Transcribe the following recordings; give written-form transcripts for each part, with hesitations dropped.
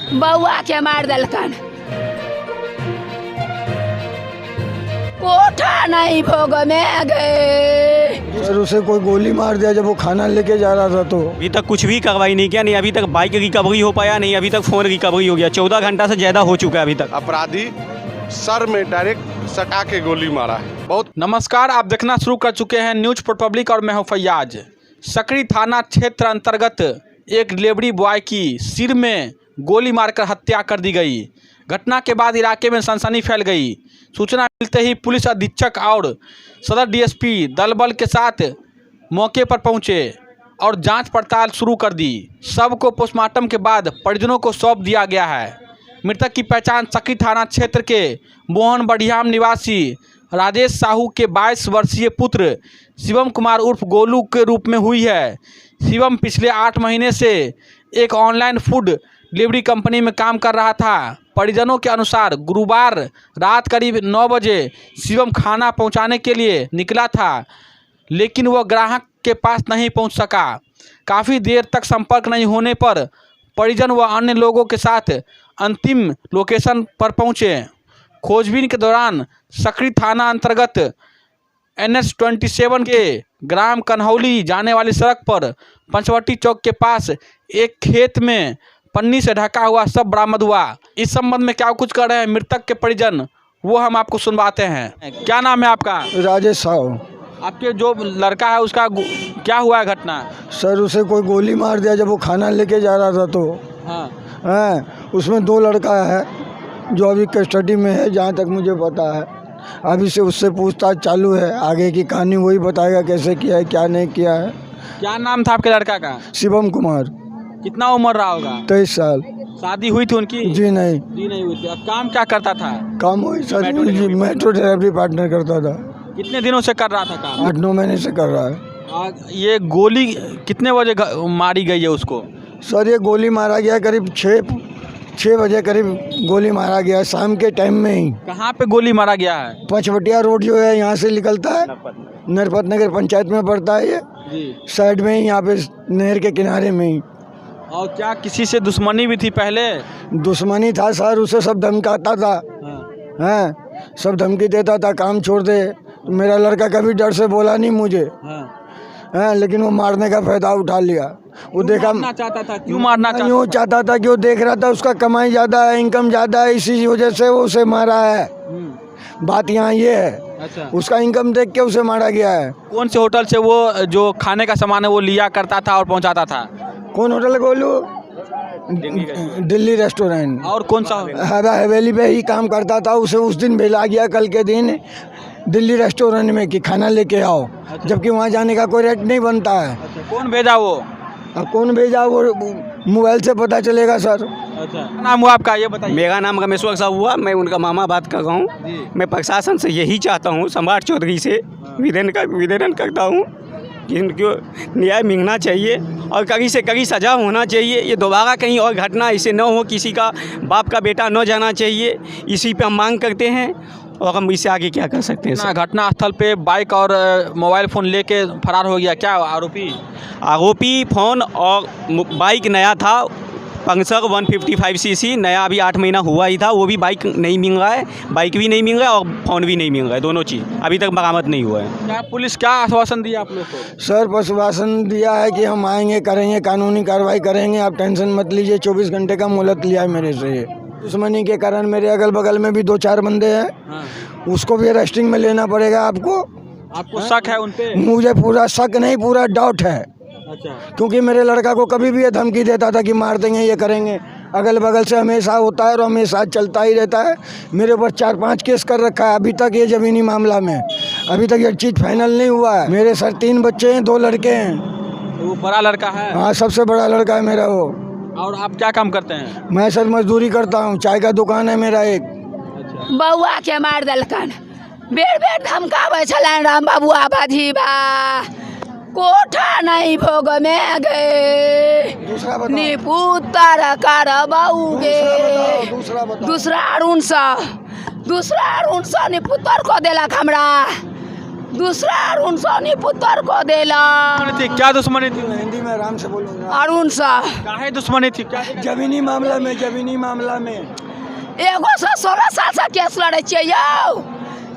बउआ के मार दलकन, कोठा नहीं भोग में गए। सर उसे कोई गोली मार दिया जब वो खाना लेके जा रहा था। तो अभी तक कुछ भी कार्रवाई नहीं किया, नहीं अभी तक बाइक रिकवरी हो पाया, नहीं अभी तक फोन रिकवरी हो गया। 14 घंटा से ज़्यादा हो चुका है अभी तक। अपराधी सर में डायरेक्ट सटा के गोली मारा है। बहुत नमस्कार, आप देखना शुरू कर चुके हैं न्यूज फॉर पब्लिक और मैं हूं फैयाज। सकरी थाना क्षेत्र अंतर्गत एक डिलीवरी बॉय की सिर में गोली मारकर हत्या कर दी गई। घटना के बाद इलाके में सनसनी फैल गई। सूचना मिलते ही पुलिस अधीक्षक और सदर डीएसपी दल बल के साथ मौके पर पहुंचे और जांच पड़ताल शुरू कर दी। शव को पोस्टमार्टम के बाद परिजनों को सौंप दिया गया है। मृतक की पहचान सकरी थाना क्षेत्र के मोहन बढ़ियाम निवासी राजेश साहू के 22 वर्षीय पुत्र शिवम कुमार उर्फ गोलू के रूप में हुई है। शिवम पिछले 8 महीने से एक ऑनलाइन फूड डिलीवरी कंपनी में काम कर रहा था। परिजनों के अनुसार गुरुवार रात करीब 9 बजे शिवम खाना पहुंचाने के लिए निकला था, लेकिन वह ग्राहक के पास नहीं पहुंच सका। काफ़ी देर तक संपर्क नहीं होने पर परिजन व अन्य लोगों के साथ अंतिम लोकेशन पर पहुंचे। खोजबीन के दौरान सकरी थाना अंतर्गत NH-27 के ग्राम कन्हौली जाने वाली सड़क पर पंचवटी चौक के पास एक खेत में पन्नी से ढका हुआ शव बरामद हुआ। इस संबंध में क्या कुछ कर रहे हैं मृतक के परिजन, वो हम आपको सुनवाते हैं। क्या नाम है आपका? राजेश साहू। आपके जो लड़का है उसका क्या हुआ है घटना? सर उसे कोई गोली मार दिया जब वो खाना लेके जा रहा था। तो हाँ, उसमें 2 लड़का है जो अभी कस्टडी में है, जहाँ तक मुझे पता है। अभी से उससे पूछताछ चालू है, आगे की कहानी वही बताएगा कैसे किया है क्या नहीं किया है। क्या नाम था आपके लड़का का? शिवम कुमार। कितना उम्र रहा होगा? 23 साल। शादी हुई थी उनकी? जी नहीं। जी नहीं हुई थी। अब काम क्या करता था? काम वही सर मेट्रो डिलीवरी पार्टनर करता था। कितने दिनों से कर रहा था काम? 8-9 महीने से कर रहा है। ये गोली कितने बजे मारी गई है उसको? सर ये गोली मारा गया करीब 6 बजे करीब गोली मारा गया, शाम के टाइम में ही। कहाँ पे गोली मारा गया है? पंचवटिया रोड जो है यहाँ से निकलता है, नरपत नगर पंचायत में पड़ता है ये साइड में ही, यहाँ पे नहर के किनारे में ही। और क्या किसी से दुश्मनी भी थी पहले? दुश्मनी था सर, उसे सब धमकाता था। हाँ, सब धमकी देता था काम छोड़ दे। तो मेरा लड़का कभी डर से बोला नहीं मुझे। हाँ, लेकिन वो मारने का फायदा उठा लिया। वो देखा मारना चाहता था। क्यों मारना चाहता था कि वो देख रहा था उसका कमाई ज़्यादा है, इनकम ज़्यादा है, इसी वजह से वो उसे मारा है। बात यहाँ ये है। अच्छा। उसका इनकम देख के उसे मारा गया है। कौन से होटल से वो जो खाने का सामान है वो लिया करता था और पहुँचाता था? कौन होटल बोलू? दिल्ली रेस्टोरेंट। और कौन सा? हवेली पे ही काम करता था। उसे उस दिन भेजा गया कल के दिन दिल्ली रेस्टोरेंट में कि खाना लेके आओ। अच्छा। जबकि वहाँ जाने का कोई रेट नहीं बनता है। अच्छा। कौन भेजा वो? अब कौन भेजा वो मोबाइल से पता चलेगा सर। अच्छा। नाम हुआ आपका, ये बताइए। मेरा नाम रमेश्वर साहू हुआ, मैं उनका मामा बात कर रहा हूँ। मैं प्रशासन से यही चाहता हूँ, सम्राट चौधरी से निवेदन करता हूँ कि इनको न्याय मिलना चाहिए और कड़ी से कड़ी सज़ा होना चाहिए। ये दोबारा कहीं और घटना ऐसे न हो, किसी का बाप का बेटा न जाना चाहिए। इसी पे हम मांग करते हैं और हम इससे आगे क्या कर सकते हैं। घटना स्थल पे बाइक और मोबाइल फ़ोन लेके फरार हो गया क्या आरोपी? फ़ोन और बाइक नया था, पल्सर 155cc नया, अभी 8 महीना हुआ ही था। वो भी बाइक नहीं मिल रहा है, बाइक भी नहीं मिल रहा है और फ़ोन भी नहीं मिल रहा है। दोनों चीज़ अभी तक बरामद नहीं हुआ है। क्या पुलिस क्या आश्वासन दिया आप लोग को? सर आश्वासन दिया है कि हम आएंगे, करेंगे, कानूनी कार्रवाई करेंगे, आप टेंशन मत लीजिए। 24 घंटे का मोहलत लिया है मेरे से। दुश्मनी के कारण मेरे अगल बगल में भी 2-4 बंदे हैं। उसको भी अरेस्टिंग में लेना पड़ेगा आपको शक है उन पे? मुझे पूरा शक नहीं, पूरा डाउट है। अच्छा। क्योंकि मेरे लड़का को कभी भी ये धमकी देता था कि मार देंगे, ये करेंगे। अगल बगल से हमेशा होता है और हमेशा चलता ही रहता है। मेरे ऊपर 4-5 केस कर रखा है अभी तक ये ज़मीनी मामला में। अभी तक ये चीज़ फाइनल नहीं हुआ है। मेरे सर 3 बच्चे हैं, 2 लड़के हैं। वो बड़ा लड़का है? हाँ, सबसे बड़ा लड़का है मेरा वो। और आप क्या काम करते हैं? मैं सर मजदूरी करता हूँ, चाय का दुकान है मेरा एक। अच्छा। बउआ के मार दलकन, बेर बेर धमकावे छलन राम बाबुआ बाधीबा, कोठा नहीं भोग में गए, निपुतर कर बउगे। दूसरा अरुण सा निपुतर को देलक हमरा। दूसरा अरुण सोनी पुत्र को देला। क्या दुश्मनी थी? हिंदी में आराम से बोलूँगा। अरुण सा काहे दुश्मनी थी? क्या जमीनी मामला में एगो से 16 साल से केस लड़े छियै यौ,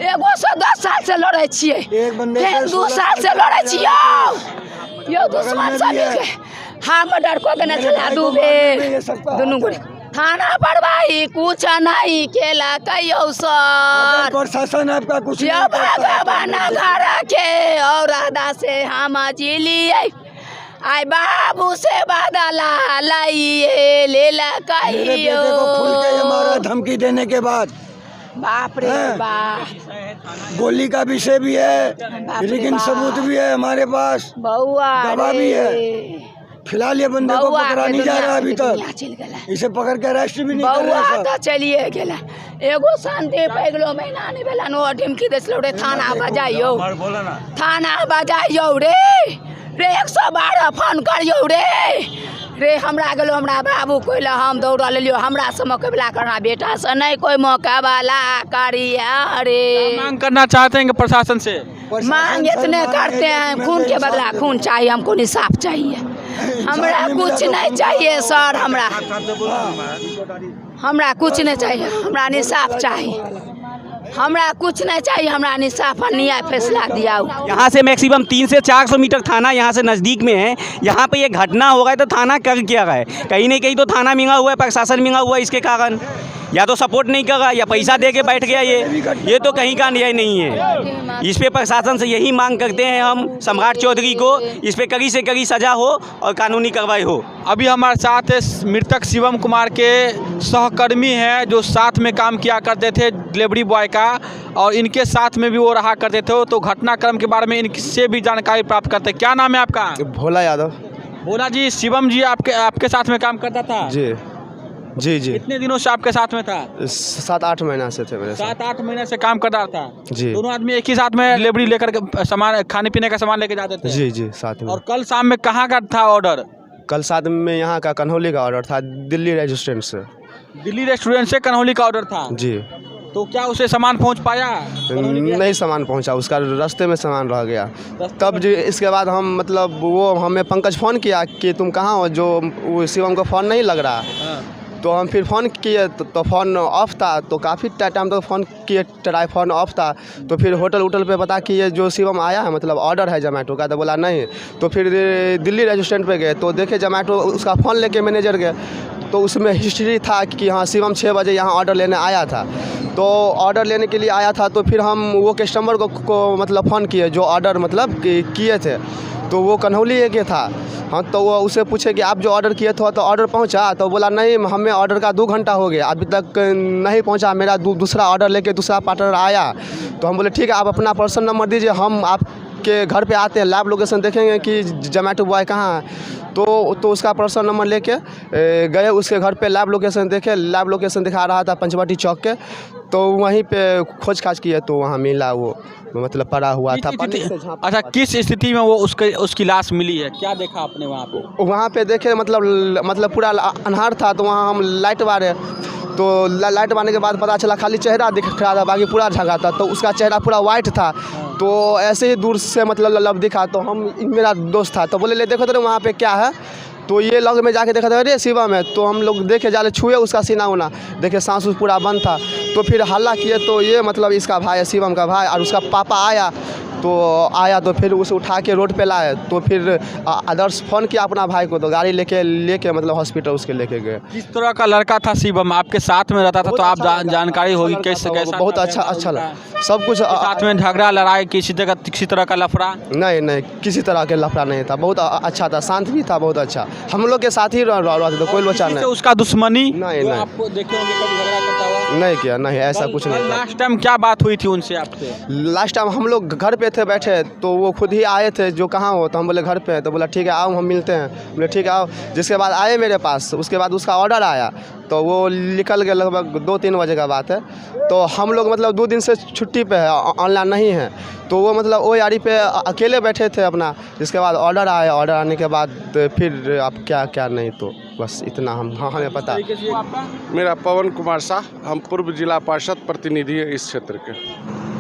एगो से 10 साल से लड़े छियै, एक बंदे से 2 साल से लड़े छियै यो दुश्मन सब के। हम डर को देने चला डूबे दोनों गोरे थाना पर भाई कुछ नहीं केला कहियो सर। प्रशासन आपका कुछ यो भगवान घर के और आदा से हम जिलिए आई बाबू से बदला लाइए लेला मेरे बेटे कहियो। को खुल के ये मारा धमकी देने के बाद। बाप रे हैं? बाप गोली का विषय भी है, बाप रे लेकिन बाप। सबूत भी है हमारे पास, बउआ गवाह भी है। फिलहाल ये बंदे को पकड़ा नहीं जा रहा अभी तक, चल गेला इसे पकड़ के अरेस्ट भी नहीं कर बउआ रहे तो चलिए गेला। एगो शांति पैगलो महीना नहीं भेला नो ढिमकी देसलो रे थाना बजाइयो, थाना बजाइयो रे 112 फोन करियो रे हमरा गेलो हमरा बाबू कोइला हम दौड़ा लेलियो, हमरा से मुकाबला करना बेटा से नहीं कोई मुकाबला करिया रे। मांग करना चाहते हैं कि प्रशासन से? मांग इतने करते हैं खून के बदला खून चाहिए, हमको इंसाफ चाहिए, हमरा कुछ नहीं चाहिए सर, हमरा कुछ नहीं चाहिए, हमरा इंसाफ चाहिए, हमरा कुछ नहीं चाहिए, हमरा इंसाफ और न्याय फैसला दिया। यहाँ से मैक्सिमम 300 से 400 मीटर थाना यहाँ से नज़दीक में है। यहाँ पे ये घटना हो गई तो थाना कर क्या गए? कहीं नहीं कहीं तो थाना मिंगा हुआ है, प्रशासन मिंगा हुआ है। इसके कारण या तो सपोर्ट नहीं कर रहा या पैसा दे के बैठ गया। ये तो कहीं का न्याय नहीं है। इस पे प्रशासन से यही मांग करते हैं हम सम्राट चौधरी को, इस पे कड़ी से कड़ी सजा हो और कानूनी कार्रवाई हो। अभी हमारे साथ है मृतक शिवम कुमार के सहकर्मी हैं जो साथ में काम किया करते थे डिलीवरी बॉय का, और इनके साथ में भी वो रहा करते थे। तो घटनाक्रम के बारे में इनसे भी जानकारी प्राप्त करते हैं। क्या नाम है आपका? भोला यादव। भोला जी, शिवम जी आपके साथ में काम करता था? जी जी जी। कितने दिनों से आपके साथ में था? 7-8 महीना से थे मेरे साथ। 7-8 महीने से काम कर रहा था। जी। दोनों आदमी एक ही साथ में डिलीवरी लेकर के सामान खाने पीने का सामान लेके जाते थे? जी जी साथ में। और कल शाम में कहाँ का था ऑर्डर? कल साथ में यहाँ का कन्हौली का ऑर्डर था, दिल्ली रेस्टोरेंट से। दिल्ली रेस्टोरेंट से कन्हौली का ऑर्डर था? जी। तो क्या उसे सामान पहुंच पाया? नहीं सामान पहुंचा, उसका रास्ते में सामान रह गया। तब जो इसके बाद हम मतलब वो हमें पंकज फ़ोन किया कि तुम कहाँ हो, जो वो शिवम को फ़ोन नहीं लग रहा। तो हम फिर फ़ोन किए तो फ़ोन ऑफ था। तो काफ़ी टाइम तक फ़ोन किए, ट्राई फ़ोन ऑफ था। तो फिर होटल पे पता किए जो शिवम आया है मतलब ऑर्डर है जोमेटो का, तो बोला नहीं। तो फिर दिल्ली रेस्टोरेंट पे गए तो देखे जोमेटो, उसका फ़ोन लेके मैनेजर गए तो उसमें हिस्ट्री था कि हाँ शिवम 6 बजे यहाँ ऑर्डर लेने आया था। तो ऑर्डर लेने के लिए आया था। तो फिर हम वो कस्टमर को मतलब फ़ोन किए जो ऑर्डर मतलब किए थे, तो वो कन्हौली के था। हाँ, तो वो उसे पूछे कि आप जो ऑर्डर किए थे तो ऑर्डर पहुंचा? तो बोला नहीं, हमें ऑर्डर का 2 घंटा हो गया, अभी तक नहीं पहुंचा। मेरा दूसरा ऑर्डर लेके दूसरा पार्टनर आया। तो हम बोले ठीक है, आप अपना पर्सनल नंबर दीजिए, हम आपके घर पे आते हैं, लाइव लोकेशन देखेंगे कि जोमेटो बॉय कहाँ है। तो उसका पर्सनल नंबर लेके गए उसके घर पे, लाइव लोकेशन देखे। लाइव लोकेशन दिखा रहा था पंचवटी चौक के। तो वहीं पे खोज खाज किए तो वहाँ मिला, वो मतलब पड़ा हुआ था। अच्छा, किस स्थिति में वो उसकी लाश मिली है? क्या देखा आपने वहाँ पे? वहाँ पे देखे मतलब पूरा अन्हार था। तो वहाँ हम लाइट बारे, तो लाइट बारने के बाद पता चला खाली चेहरा दिख रहा था, बाकी पूरा ढका था। तो उसका चेहरा पूरा वाइट था। तो ऐसे ही दूर से मतलब लब दिखा। तो हम, मेरा दोस्त था, तो बोले ले देखो तो वहाँ पे क्या है। तो ये लग में जाके देखा था, अरे शिवम है। तो हम लोग देखे, जाले छुए उसका सीना उना, देखे सांस पूरा बंद था। तो फिर हल्ला किए तो ये मतलब इसका भाई है, शिवम का भाई, और उसका पापा आया। तो फिर उसे उठा के रोड पे लाए। तो फिर आदर्श फ़ोन किया अपना भाई को, तो गाड़ी लेके मतलब हॉस्पिटल उसके लेके गए। किस तरह का लड़का था शिवम? आपके साथ में रहता था तो आप जानकारी होगी कैसे? बहुत अच्छा लगा, सब कुछ साथ में झगड़ा लड़ाई किसी तरह का लफड़ा? नहीं, किसी तरह के लफड़ा नहीं था। बहुत अच्छा था, शांत भी था, बहुत अच्छा। हम लोग के साथ ही रहते थे, कोई लोचा नहीं। उसका दुश्मनी नहीं आपको देखे होंगे कभी झगड़ा करता हुआ? नहीं किया, नहीं ऐसा कुछ नहीं। लास्ट टाइम क्या बात हुई थी उनसे आपसे? लास्ट टाइम हम लोग घर पे थे बैठे, तो वो खुद ही आए थे, जो कहाँ हो? तो हम बोले घर पे हैं। तो बोला ठीक है आओ, हम मिलते हैं। बोले ठीक है आओ। जिसके बाद आए मेरे पास, उसके बाद उसका ऑर्डर आया। तो वो निकल गया, लगभग 2-3 बजे का बात है। तो हम लोग मतलब 2 दिन से छुट्टी पे है, ऑनलाइन नहीं है। तो वो मतलब ओ यारी पे अकेले बैठे थे अपना। जिसके बाद ऑर्डर आया, ऑर्डर आने के बाद फिर अब क्या नहीं, तो बस इतना हमें पता। मेरा पवन कुमार शाह, हम पूर्व जिला पार्षद प्रतिनिधि है इस क्षेत्र के।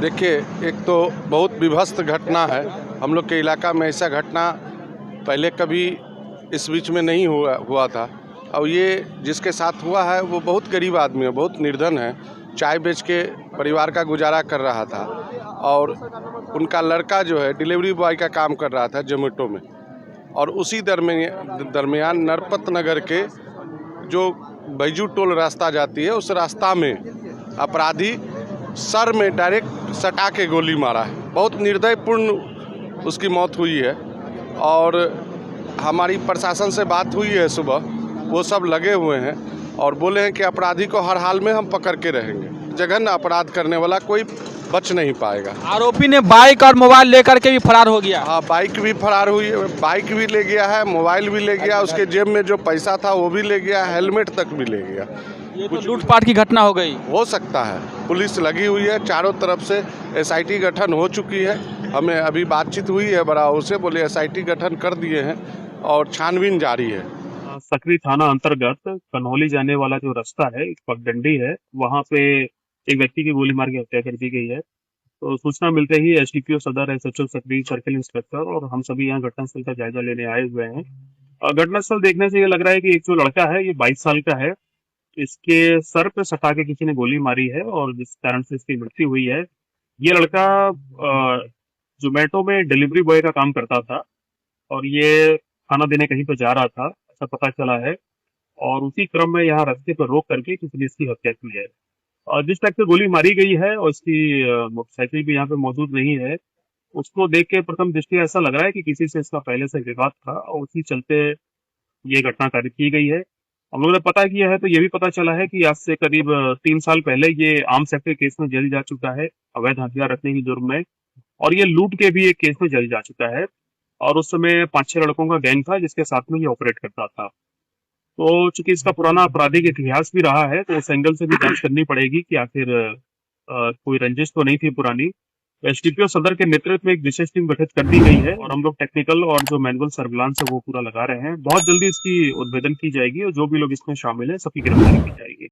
देखिए, एक तो बहुत विभत्स घटना है। हम लोग के इलाका में ऐसा घटना पहले कभी इस बीच में नहीं हुआ था। और ये जिसके साथ हुआ है वो बहुत गरीब आदमी है, बहुत निर्धन है। चाय बेच के परिवार का गुजारा कर रहा था और उनका लड़का जो है डिलीवरी बॉय का काम कर रहा था जोमेटो में। और उसी दरमियान नरपत नगर के जो बैजू टोल रास्ता जाती है, उस रास्ता में अपराधी सर में डायरेक्ट सटा के गोली मारा है। बहुत निर्दयपूर्ण उसकी मौत हुई है। और हमारी प्रशासन से बात हुई है सुबह, वो सब लगे हुए हैं और बोले हैं कि अपराधी को हर हाल में हम पकड़ के रहेंगे। जघन्य अपराध करने वाला कोई बच नहीं पाएगा। आरोपी ने बाइक और मोबाइल लेकर के भी फरार हो गया। हाँ, बाइक भी फरार हुई है, बाइक भी ले गया है, मोबाइल भी ले गया, उसके जेब में जो पैसा था वो भी ले गया, हेलमेट तक भी ले गया। ये तो लूटपाट की घटना हो गई। हो सकता है, पुलिस लगी हुई है, चारों तरफ से SIT गठन हो चुकी है। हमें अभी बातचीत हुई है बराबर से, बोले SIT गठन कर दिए हैं और छानबीन जारी है। सकरी थाना अंतर्गत कन्हौली जाने वाला जो रास्ता है, एक पगडंडी है, वहाँ पे एक व्यक्ति की गोली मार के हत्या कर दी गई है। तो सूचना मिलते ही SDPO सदर, SHO सकरी, सर्किल इंस्पेक्टर और हम सभी यहाँ घटनास्थल का जायजा लेने आए हुए हैं। घटनास्थल देखने से ये लग रहा है कि एक जो लड़का है, ये 22 साल का है, इसके सर पे सटा के किसी ने गोली मारी है और जिस कारण से इसकी मृत्यु हुई है। ये लड़का जोमेटो में डिलीवरी बॉय का काम करता था और ये खाना देने कहीं पर जा रहा था, ऐसा पता चला है। और उसी क्रम में यहाँ रास्ते पर रोक करके किसी ने इसकी हत्या की है। और जिस टाइप से गोली मारी गई है और इसकी मोटरसाइकिल भी यहाँ पे मौजूद नहीं है, उसको देख के प्रथम दृष्टि ऐसा लग रहा है कि किसी से इसका पहले से विवाद था और उसी चलते ये घटना कार्य की गई है। हम लोगों ने पता किया है तो ये भी पता चला है कि आज से करीब 3 साल पहले ये आर्म्स एक्ट के केस में जेल जा चुका है, अवैध हथियार रखने की जुर्म में। और ये लूट के भी एक केस में जेल जा चुका है और उस समय 5-6 लड़कों का गैंग था जिसके साथ में ये ऑपरेट करता था। तो चूंकि इसका पुराना आपराधिक इतिहास भी रहा है, तो उस एंगल से भी जांच करनी पड़ेगी कि आखिर कोई रंजिश तो नहीं थी पुरानी। SDPO सदर के नेतृत्व में एक विशेष टीम गठित कर दी गई है और हम लोग टेक्निकल और जो मैनुअल सर्विलांस है वो पूरा लगा रहे हैं। बहुत जल्दी इसकी उद्भेदन की जाएगी और जो भी लोग इसमें शामिल हैं सबकी गिरफ्तारी की जाएगी।